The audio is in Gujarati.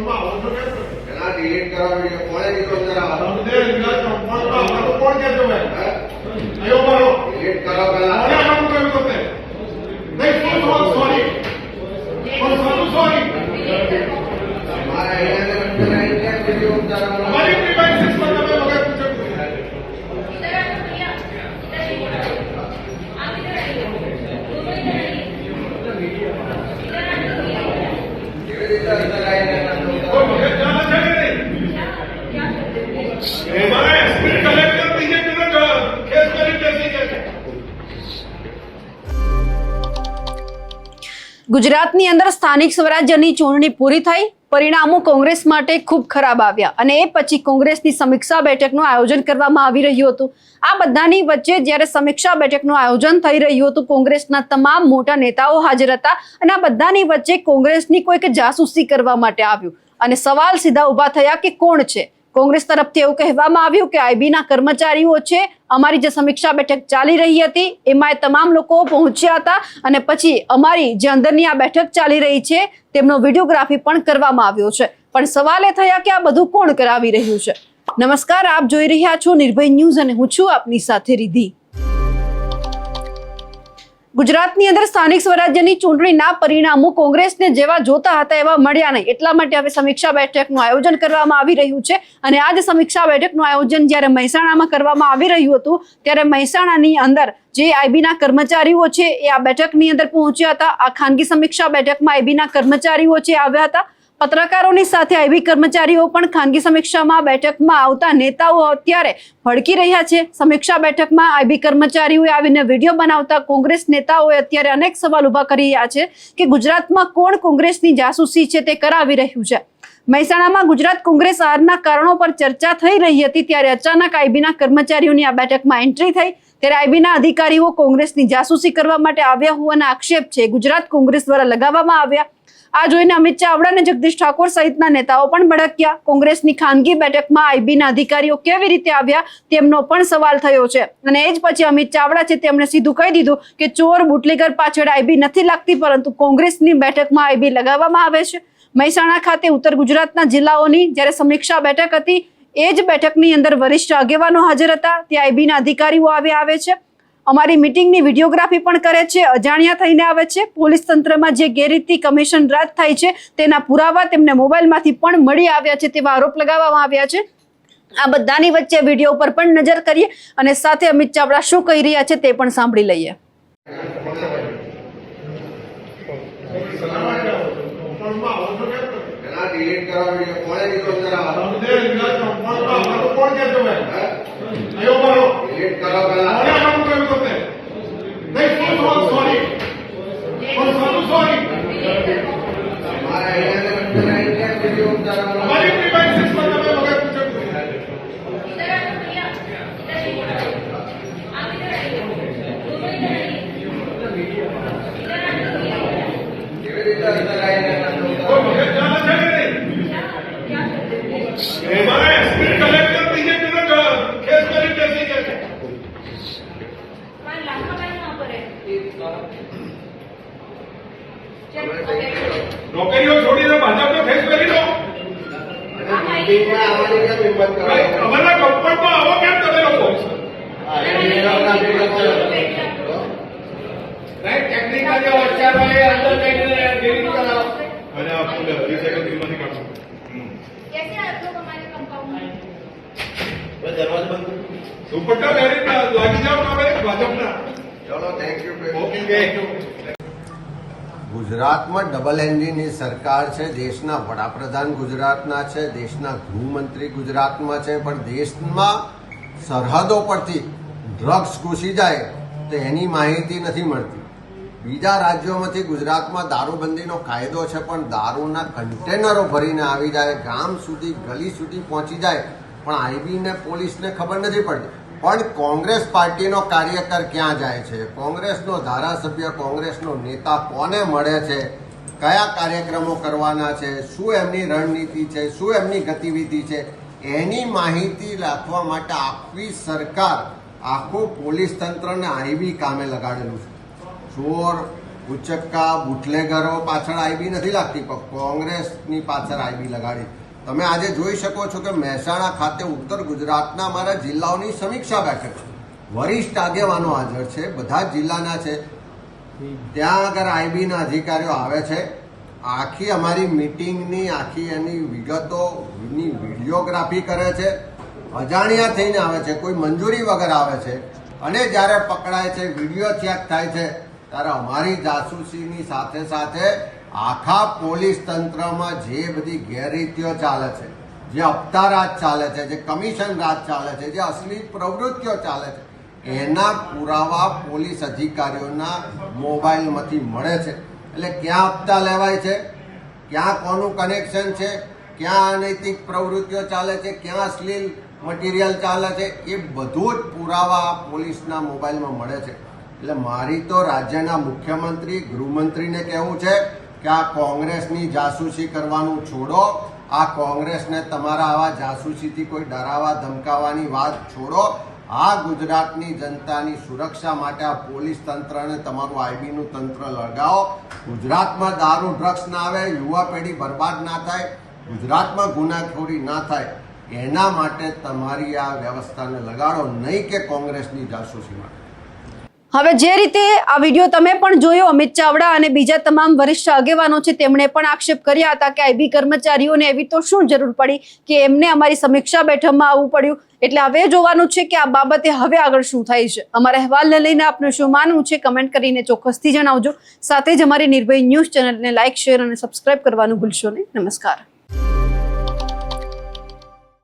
डिलीट करा वीडियो कौन है निकल जरा कौन कहते हो अयो मारो डिलीट करा पहला अरे हम क्या करते हैं नहीं सॉरी सॉरी हमारा इंडिया वीडियो जरा हमारी डिवाइसेस पर हमें लोग पूछे इधर आ भैया इधर आप इधर आइए दोनों इधर आइए इधर आइए तो मुझे जाना चाहिए नहीं हमारे एसपी कलेक्टर बीजेपी ने केस करी कैसे कहते ગુજરાતની અંદર સ્થાનિક સ્વરાજ્યની ચૂંટણી પૂરી થઈ, પરિણામો કોંગ્રેસ માટે ખૂબ ખરાબ આવ્યા અને એ પછી કોંગ્રેસની સમીક્ષા બેઠકનું આયોજન કરવામાં આવી રહ્યું હતું। આ બધાની વચ્ચે જ્યારે સમીક્ષા બેઠકનું આયોજન થઈ રહ્યું હતું, કોંગ્રેસના તમામ મોટા નેતાઓ હાજર હતા અને આ બધાની વચ્ચે કોંગ્રેસની કોઈક જાસૂસી કરવા માટે આવ્યું અને સવાલ સીધા ઊભા થયા કે કોણ છે। કોંગ્રેસ તરફથી એવું કહેવામાં આવ્યું કે આઈબીના કર્મચારીઓ છે, અમારી જે સમીક્ષા બેઠક ચાલી રહી હતી એમાં તમામ લોકો પહોંચ્યા હતા અને પછી અમારી જે અંદરની આ બેઠક ચાલી રહી છે તેમનો વિડીયોગ્રાફી પણ કરવામાં આવ્યો છે। પણ સવાલ એ થયા કે આ બધું કોણ કરાવી રહ્યું છે। નમસ્કાર, આપ જોઈ રહ્યા છો નિર્ભય ન્યૂઝ અને હું છું આપની સાથે રિધિ। ગુજરાતની અંદર સ્થાનિક સ્વરાજ્યની ચૂંટણીના પરિણામો કોંગ્રેસને જેવા જોતા હતા એવા મળ્યા નહીં, એટલા માટે હવે સમીક્ષા બેઠકનું આયોજન કરવામાં આવી રહ્યું છે અને આ જ સમીક્ષા બેઠકનું આયોજન જ્યારે મહેસાણામાં કરવામાં આવી રહ્યું હતું ત્યારે મહેસાણાની અંદર જે આઈબીના કર્મચારીઓ છે એ આ બેઠકની અંદર પહોંચ્યા હતા। આ ખાનગી સમીક્ષા બેઠકમાં આઈબીના કર્મચારીઓ છે આવ્યા હતા। પત્રકારોની સાથે આઈબી કર્મચારીઓ પણ ખાનગી સમીક્ષામાં બેઠકમાં આવતા નેતાઓ અત્યારે ભડકી રહ્યા છે। સમીક્ષા બેઠકમાં આઈબી કર્મચારીઓએ આવીને વિડીયો બનાવતા કોંગ્રેસ નેતાઓએ અત્યારે અનેક સવાલ ઉભા કરી રહ્યા છે કે ગુજરાતમાં કોણ કોંગ્રેસની જાસૂસી છે તે કરાવી રહ્યું છે। મહેસાણામાં ગુજરાત કોંગ્રેસ હારના કારણો પર ચર્ચા થઈ રહી હતી ત્યારે અચાનક આઈબીના કર્મચારીઓની આ બેઠકમાં એન્ટ્રી થઈ ત્યારે આઈબીના અધિકારીઓ કોંગ્રેસની જાસૂસી કરવા માટે આવ્યા હોવાના આક્ષેપ છે ગુજરાત કોંગ્રેસ દ્વારા લગાવવામાં આવ્યા। આ જોઈને અમિત ચાવડા અને જગદીશ ઠાકોર સહિતના નેતાઓ પણ ભડક્યા। કોંગ્રેસની ખાનગી બેઠકમાં આઈબીના અધિકારીઓ કેવી રીતે આવ્યા તેમનો પણ સવાલ થયો છે અને એ જ પછી અમિત ચાવડા છે તેમણે સીધું કહી દીધું કે ચોર બુટલેગર પાછળ આઈબી નથી લાગતી પરંતુ કોંગ્રેસની બેઠકમાં આઈબી લગાવવામાં આવે છે। મહેસાણા ખાતે ઉત્તર ગુજરાતના જિલ્લાઓની જ્યારે સમીક્ષા બેઠક હતી એ જ બેઠકની અંદર વરિષ્ઠ આગેવાનો હાજર હતા, ત્યાં આઈબીના અધિકારીઓ આવે છે, અમારી મીટિંગની વિડીયોગ્રાફી પણ કરે છે, અજાણ્યા થઈને આવે છે, પોલીસ તંત્રમાં જે ગેરરીતિ કમિશન રાજ થાય છે તેના પુરાવા તેમને મોબાઈલમાંથી પણ મળી આવ્યા છે તેવા આરોપ લગાવવામાં આવ્યા છે। આ બધાની વચ્ચે વિડીયો પર પણ નજર કરીએ અને સાથે અમિત ચાવડા શું કહી રહ્યા છે તે પણ સાંભળી લઈએ। डिलीट करा वीडियो कौन है निकल जरा कौन कहते हो अयो मारो डिलीट करा पहला अरे हम क्या करते हैं नहीं सॉरी हमारा इंडिया वीडियो जरा हमारी डिवाइसेस पर हमें लोग पूछे इधर आ भैया इधर आप इधर आइए दोनों इधर आइए इधर आइए तो मुझे जाना चाहिए नहीं हमारे एसपी कलेक्टर बीजेपी ने केस करी कैसे कहते हैं हमारा लाखा भाई वहाँ पर है नौकरियों छोड़ीને ભાજપનો ફેસ કરી લો। हमारी क्या हिम्मत करो અમારા ગવર્મેન્ટમાં આવો કેમ તમે લોકો टेक्निकल जो अच्छा है अंदर डिलीट करा અરે આપ બોલે 20 સેકન્ડ દિલમાંથી કાઢો कैसे आप लोग हमारे कंपाउंड में दरवाजा बंद દુપટ્ટા પહેરીને લાગી જાવ તમે ભાજપના। चलो थैंक यू ઓકે ગુજરાતમાં ડબલ એન્જિનની સરકાર છે, દેશના વડાપ્રધાન ગુજરાતના છે, દેશના ગૃહમંત્રી ગુજરાતમાં છે, પણ દેશમાં સરહદો પરથી ડ્રગ્સ ઘૂસી જાય તો એની માહિતી નથી મળતી। બીજા રાજ્યોમાંથી ગુજરાતમાં દારૂબંધીનો કાયદો છે પણ દારૂના કન્ટેનરો ભરીને આવી જાય, ગામ સુધી ગલી સુધી પહોંચી જાય પણ આઈબીને પોલીસને ખબર નથી પડતી। પણ કોંગ્રેસ પાર્ટીનો કાર્યકર ક્યાં જાય છે, કોંગ્રેસનો ધારાસભ્ય, કોંગ્રેસનો નેતા કોને મળે છે, કયા કાર્યક્રમો કરવાના છે, શું એમની રણનીતિ છે, શું એમની ગતિવિધિ છે, એની માહિતી રાખવા માટે આખી સરકાર, આખું પોલીસ તંત્રને આઈબી કામે લગાડેલું છે। ચોર ઉચ્ચક્કા બુટલેગરો પાછળ આઈબી નથી લાગતી, પણ કોંગ્રેસની પાછળ આઈબી લગાડી. તમે આજે જોઈ શકો છો કે મહેસાણા ખાતે ઉત્તર ગુજરાતના અમારા જિલ્લાઓની સમીક્ષા બેઠક છે. વરિષ્ઠ આગેવાનો હાજર છે, બધા જ જિલ્લાના છે. ત્યાં આગળ આઈબીના અધિકારીઓ આવે છે. આખી અમારી મિટિંગની આખી એની વિગતોની વિડીયોગ્રાફી કરે છે. અજાણ્યા થઈને આવે છે, કોઈ મંજૂરી વગર આવે છે. અને જ્યારે પકડાય છે, વિડીયો ચેક થાય છે, ત્યારે અમારી જાસૂસીની સાથે સાથે આખા પોલીસ તંત્રમાં જે બધી ગેરરીતિઓ ચાલે છે, જે હપ્તા રાજ ચાલે છે, જે કમિશન રાજ ચાલે છે, જે અશ્લીલ પ્રવૃત્તિઓ ચાલે છે, એના પુરાવા પોલીસ અધિકારીઓના મોબાઈલમાંથી મળે છે. એટલે ક્યાં હપ્તા લેવાય છે, ક્યાં કોનું કનેક્શન છે, ક્યાં અનૈતિક પ્રવૃત્તિઓ ચાલે છે, ક્યાં અશ્લીલ મટીરિયલ ચાલે છે, એ બધું જ પુરાવા પોલીસના મોબાઈલમાં મળે છે. એટલે મારી તો રાજ્યના મુખ્યમંત્રી ગૃહમંત્રીને કહેવું છે કે આ કોંગ્રેસની જાસૂસી કરવાનું છોડો. આ કોંગ્રેસને તમારા આવા જાસૂસીથી કોઈ ડરાવા ધમકાવવાની વાત છોડો. આ ગુજરાતની જનતાની સુરક્ષા માટે આ પોલીસ તંત્રને તમારું આઈબીનું તંત્ર લગાવો. ગુજરાતમાં દારૂ ડ્રગ્સ ના આવે, યુવા પેઢી બરબાદ ના થાય, ગુજરાતમાં ગુનાખોરી ના થાય, એના માટે તમારી આ વ્યવસ્થાને લગાડો, નહીં કે કોંગ્રેસની જાસૂસી માટે. હવે જે રીતે આ વિડીયો તમે પણ જોયો, અમિત ચાવડા અને બીજા તમામ વરિષ્ઠ આગેવાનો છે તેમણે પણ આક્ષેપ કર્યા હતા કે આઈબી કર્મચારીઓને એવી તો શું જરૂર પડી કે એમને અમારી સમીક્ષા બેઠકમાં આવવું પડ્યું. એટલે હવે જોવાનું છે કે આ બાબતે હવે આગળ શું થાય છે. અમારા અહેવાલને લઈને આપનું શું માનવું છે કમેન્ટ કરીને ચોક્કસથી જણાવજો. સાથે જ અમારી નિર્ભય ન્યૂઝ ચેનલને લાઇક, શેર અને સબસ્ક્રાઇબ કરવાનું ભૂલશો નહીં. નમસ્કાર.